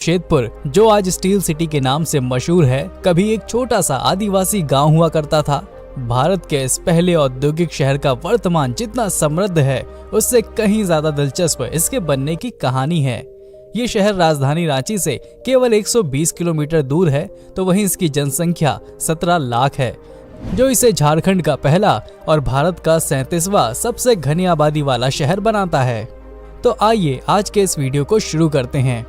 जमशेदपुर, जो आज steel city के नाम से मशहूर है, कभी एक छोटा सा आदिवासी गांव हुआ करता था। भारत के इस पहले औद्योगिक शहर का वर्तमान जितना समृद्ध है, उससे कहीं ज्यादा दिलचस्प इसके बनने की कहानी है। ये शहर राजधानी रांची से केवल 120 किलोमीटर दूर है, तो वहीं इसकी जनसंख्या 17 लाख है, जो इसे झारखंड का पहला और भारत का 37वां सबसे घनी आबादी वाला शहर बनाता है। तो आइए आज के इस वीडियो को शुरू करते हैं।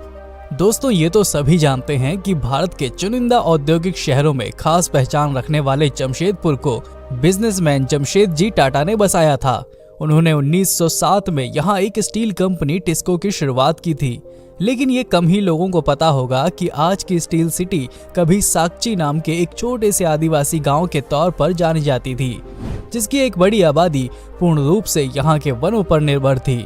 दोस्तों, ये तो सभी जानते हैं कि भारत के चुनिंदा औद्योगिक शहरों में खास पहचान रखने वाले जमशेदपुर को बिजनेसमैन जमशेद जी टाटा ने बसाया था। उन्होंने 1907 में यहाँ एक स्टील कंपनी टिस्को की शुरुआत की थी। लेकिन ये कम ही लोगों को पता होगा कि आज की स्टील सिटी कभी साकची नाम के एक छोटे से आदिवासी गांव के तौर पर जानी जाती थी, जिसकी एक बड़ी आबादी पूर्ण रूप से यहाँ के वनों पर निर्भर थी।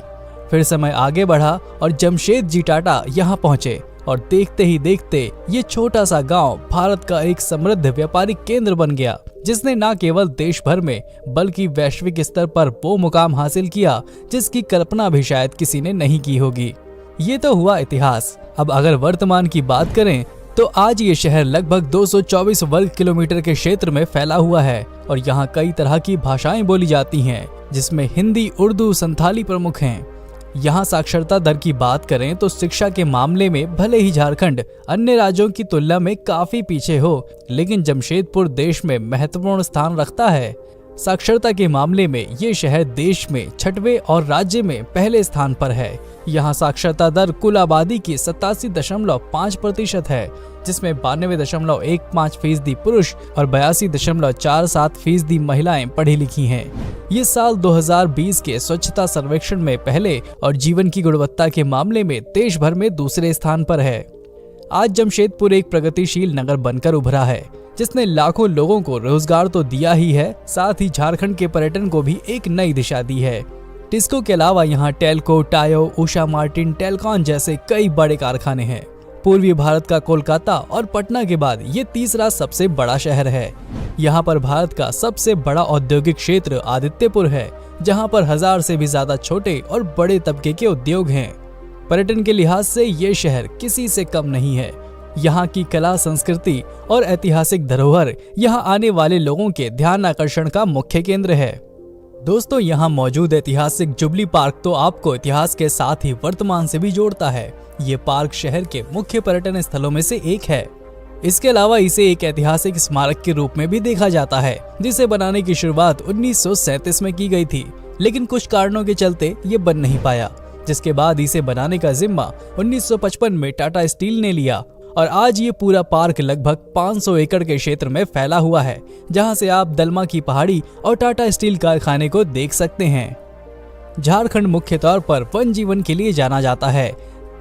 फिर समय आगे बढ़ा और जमशेद जी टाटा यहाँ पहुँचे और देखते ही देखते ये छोटा सा गांव भारत का एक समृद्ध व्यापारिक केंद्र बन गया, जिसने न केवल देश भर में बल्कि वैश्विक स्तर पर वो मुकाम हासिल किया जिसकी कल्पना भी शायद किसी ने नहीं की होगी। ये तो हुआ इतिहास। अब अगर वर्तमान की बात करें तो आज ये शहर लगभग 224 वर्ग किलोमीटर के क्षेत्र में फैला हुआ है और यहाँ कई तरह की भाषाएं बोली जाती हैं, जिसमें हिंदी, उर्दू, संथाली प्रमुख हैं। यहाँ साक्षरता दर की बात करें तो शिक्षा के मामले में भले ही झारखंड अन्य राज्यों की तुलना में काफी पीछे हो, लेकिन जमशेदपुर देश में महत्वपूर्ण स्थान रखता है। साक्षरता के मामले में ये शहर देश में 6वें और राज्य में पहले स्थान पर है। यहाँ साक्षरता दर कुल आबादी की 87.5% है, जिसमें 92.15% पुरुष और 82.47% महिलाएं पढ़ी लिखी हैं। ये साल 2020 के स्वच्छता सर्वेक्षण में पहले और जीवन की गुणवत्ता के मामले में देश भर में दूसरे स्थान पर है। आज जमशेदपुर एक प्रगतिशील नगर बनकर उभरा है, जिसने लाखों लोगों को रोजगार तो दिया ही है, साथ ही झारखंड के पर्यटन को भी एक नई दिशा दी है। टिस्को के अलावा यहाँ टेल्को, टायो, उषा मार्टिन, टेलकॉन जैसे कई बड़े कारखाने हैं। पूर्वी भारत का कोलकाता और पटना के बाद ये तीसरा सबसे बड़ा शहर है। यहाँ पर भारत का सबसे बड़ा औद्योगिक क्षेत्र आदित्यपुर है, जहाँ पर 1000 से भी ज्यादा छोटे और बड़े तबके के उद्योग हैं। पर्यटन के लिहाज से ये शहर किसी से कम नहीं है। यहाँ की कला, संस्कृति और ऐतिहासिक धरोहर यहाँ आने वाले लोगों के ध्यान आकर्षण का मुख्य केंद्र है। दोस्तों, यहाँ मौजूद ऐतिहासिक जुबली पार्क तो आपको इतिहास के साथ ही वर्तमान से भी जोड़ता है। ये पार्क शहर के मुख्य पर्यटन स्थलों में से एक है। इसके अलावा इसे एक ऐतिहासिक स्मारक के रूप में भी देखा जाता है, जिसे बनाने की शुरुआत 1937 में की गई थी, लेकिन कुछ कारणों के चलते ये बन नहीं पाया, जिसके बाद इसे बनाने का जिम्मा 1955 में टाटा स्टील ने लिया और आज ये पूरा पार्क लगभग 500 एकड़ के क्षेत्र में फैला हुआ है, जहां से आप दलमा की पहाड़ी और टाटा स्टील कारखाने को देख सकते हैं। झारखंड मुख्य तौर पर वन जीवन के लिए जाना जाता है।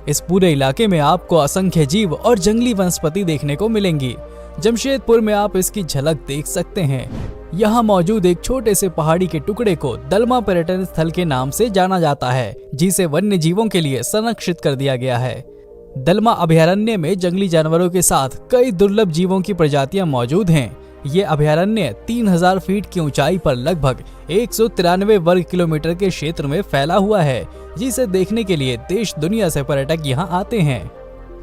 इस पूरे इलाके में आपको असंख्य जीव और जंगली वनस्पति देखने को मिलेंगी। जमशेदपुर में आप इसकी झलक देख सकते हैं। यहाँ मौजूद एक छोटे से पहाड़ी के टुकड़े को दलमा पर्यटन स्थल के नाम से जाना जाता है, जिसे वन्य जीवों के लिए संरक्षित कर दिया गया है। दलमा अभयारण्य में जंगली जानवरों के साथ कई दुर्लभ जीवों की प्रजातियां मौजूद हैं। ये अभयारण्य 3000 फीट की ऊंचाई पर लगभग 193 वर्ग किलोमीटर के क्षेत्र में फैला हुआ है, जिसे देखने के लिए देश दुनिया से पर्यटक यहाँ आते हैं।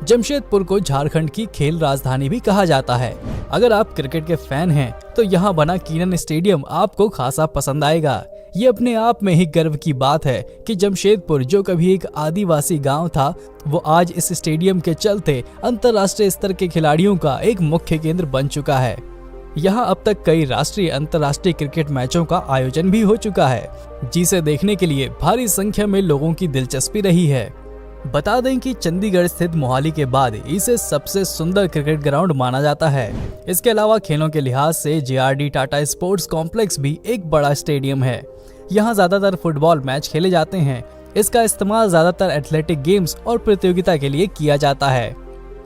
जमशेदपुर को झारखंड की खेल राजधानी भी कहा जाता है। अगर आप क्रिकेट के फैन हैं तो यहाँ बना कीनन स्टेडियम आपको खासा पसंद आएगा। ये अपने आप में ही गर्व की बात है कि जमशेदपुर, जो कभी एक आदिवासी गांव था, वो आज इस स्टेडियम के चलते अंतर्राष्ट्रीय स्तर के खिलाड़ियों का एक मुख्य केंद्र बन चुका है। यहाँ अब तक कई राष्ट्रीय, अंतर्राष्ट्रीय क्रिकेट मैचों का आयोजन भी हो चुका है, जिसे देखने के लिए भारी संख्या में लोगों की दिलचस्पी रही है। बता दें कि चंडीगढ़ स्थित मोहाली के बाद इसे सबसे सुंदर क्रिकेट ग्राउंड माना जाता है। इसके अलावा खेलों के लिहाज से JRD टाटा स्पोर्ट्स कॉम्प्लेक्स भी एक बड़ा स्टेडियम है। यहाँ ज्यादातर फुटबॉल मैच खेले जाते हैं। इसका इस्तेमाल ज्यादातर एथलेटिक गेम्स और प्रतियोगिता के लिए किया जाता है।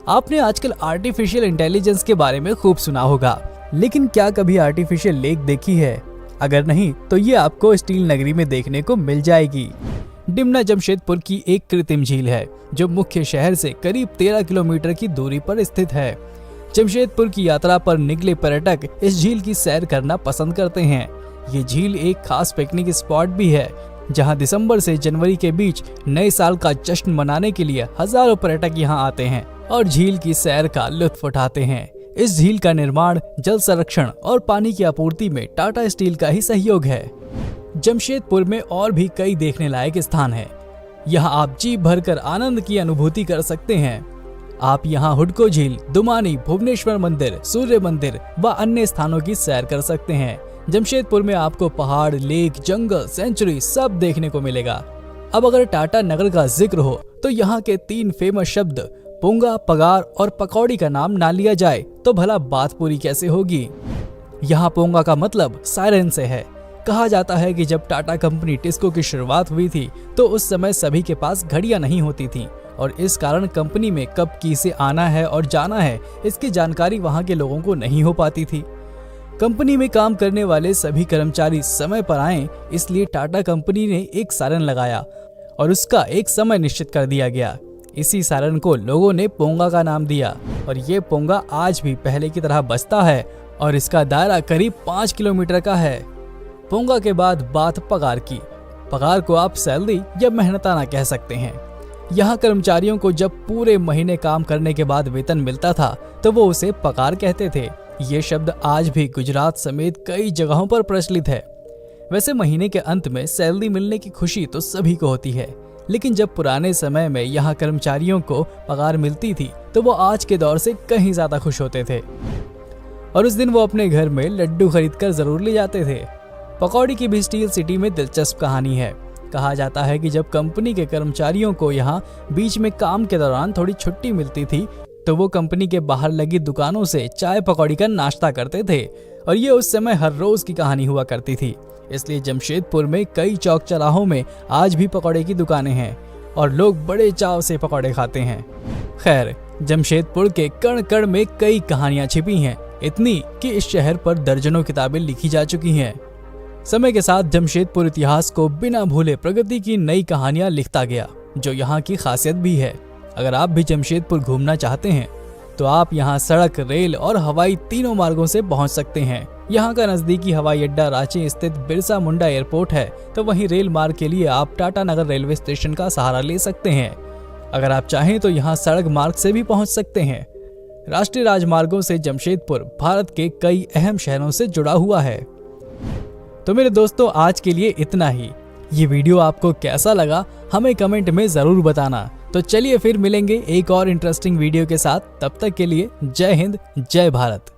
आपने आजकल आर्टिफिशियल इंटेलिजेंस के बारे में खूब सुना होगा, लेकिन क्या कभी आर्टिफिशियल लेक देखी है? अगर नहीं तो ये आपको स्टील नगरी में देखने को मिल जाएगी। डिमना जमशेदपुर की एक कृत्रिम झील है, जो मुख्य शहर से करीब 13 किलोमीटर की दूरी पर स्थित है। जमशेदपुर की यात्रा पर निकले पर्यटक इस झील की सैर करना पसंद करते हैं। ये झील एक खास पिकनिक स्पॉट भी है, जहां दिसंबर से जनवरी के बीच नए साल का जश्न मनाने के लिए हजारों पर्यटक यहां आते हैं और झील की सैर का लुत्फ उठाते हैं। इस झील का निर्माण जल संरक्षण और पानी की आपूर्ति में टाटा स्टील का ही सहयोग है। जमशेदपुर में और भी कई देखने लायक स्थान हैं। यहाँ आप जी भरकर आनंद की अनुभूति कर सकते हैं। आप यहाँ हुडको झील, दुमानी, भुवनेश्वर मंदिर, सूर्य मंदिर व अन्य स्थानों की सैर कर सकते हैं। जमशेदपुर में आपको पहाड़, लेक, जंगल, सेंचुरी सब देखने को मिलेगा। अब अगर टाटा नगर का जिक्र हो तो यहाँ के 3 फेमस शब्द पोंगा, पगार और पकौड़ी का नाम ना लिया जाए तो भला बात पूरी कैसे होगी। यहाँ पोंगा का मतलब सायरन से है। कहा जाता है कि जब टाटा कंपनी टिस्को की शुरुआत हुई थी तो उस समय सभी के पास घड़ियां नहीं होती थीं और इस कारण कंपनी में कब किसे आना है और जाना है इसकी जानकारी वहां के लोगों को नहीं हो पाती थी। कंपनी में काम करने वाले सभी कर्मचारी समय पर आएं, इसलिए टाटा कंपनी ने एक सायरन लगाया और उसका एक समय निश्चित कर दिया गया। इसी सायरन को लोगों ने पोंगा का नाम दिया और ये पोंगा आज भी पहले की तरह बजता है और इसका दायरा करीब 5 किलोमीटर का है। पोंगा के बाद बात पगार की। पगार को आप सैलरी या मेहनताना कह सकते हैं। यहाँ कर्मचारियों को जब पूरे महीने काम करने के बाद वेतन मिलता था तो वो उसे पगार कहते थे। ये शब्द आज भी गुजरात समेत कई जगहों पर प्रचलित है। वैसे महीने के अंत में सैलरी मिलने की खुशी तो सभी को होती है, लेकिन जब पुराने समय में यहाँ कर्मचारियों को पगार मिलती थी तो वो आज के दौर से कहीं ज्यादा खुश होते थे और उस दिन वो अपने घर में लड्डू खरीदकर जरूर ले जाते थे। पकौड़ी की भी स्टील सिटी में दिलचस्प कहानी है। कहा जाता है कि जब कंपनी के कर्मचारियों को यहाँ बीच में काम के दौरान थोड़ी छुट्टी मिलती थी तो वो कंपनी के बाहर लगी दुकानों से चाय पकौड़ी का नाश्ता करते थे और ये उस समय हर रोज की कहानी हुआ करती थी। इसलिए जमशेदपुर में कई चौक चौराहों में आज भी पकौड़े की दुकानें हैं और लोग बड़े चाव से पकौड़े खाते हैं। खैर, जमशेदपुर के कण कण में कई कहानियां छिपी हैं, इतनी कि इस शहर पर दर्जनों किताबें लिखी जा चुकी हैं। समय के साथ जमशेदपुर इतिहास को बिना भूले प्रगति की नई कहानियां लिखता गया, जो यहाँ की खासियत भी है। अगर आप भी जमशेदपुर घूमना चाहते हैं तो आप यहाँ सड़क, रेल और हवाई तीनों मार्गों से पहुँच सकते हैं। यहाँ का नजदीकी हवाई अड्डा रांची स्थित बिरसा मुंडा एयरपोर्ट है, तो वहीं रेल मार्ग के लिए आप टाटा नगर रेलवे स्टेशन का सहारा ले सकते हैं। अगर आप चाहें तो यहाँ सड़क मार्ग से भी पहुँच सकते हैं। राष्ट्रीय राजमार्गों से जमशेदपुर भारत के कई अहम शहरों से जुड़ा हुआ है। तो मेरे दोस्तों, आज के लिए इतना ही। ये वीडियो आपको कैसा लगा हमें कमेंट में जरूर बताना। तो चलिए फिर मिलेंगे एक और इंटरेस्टिंग वीडियो के साथ। तब तक के लिए जय हिंद, जय भारत।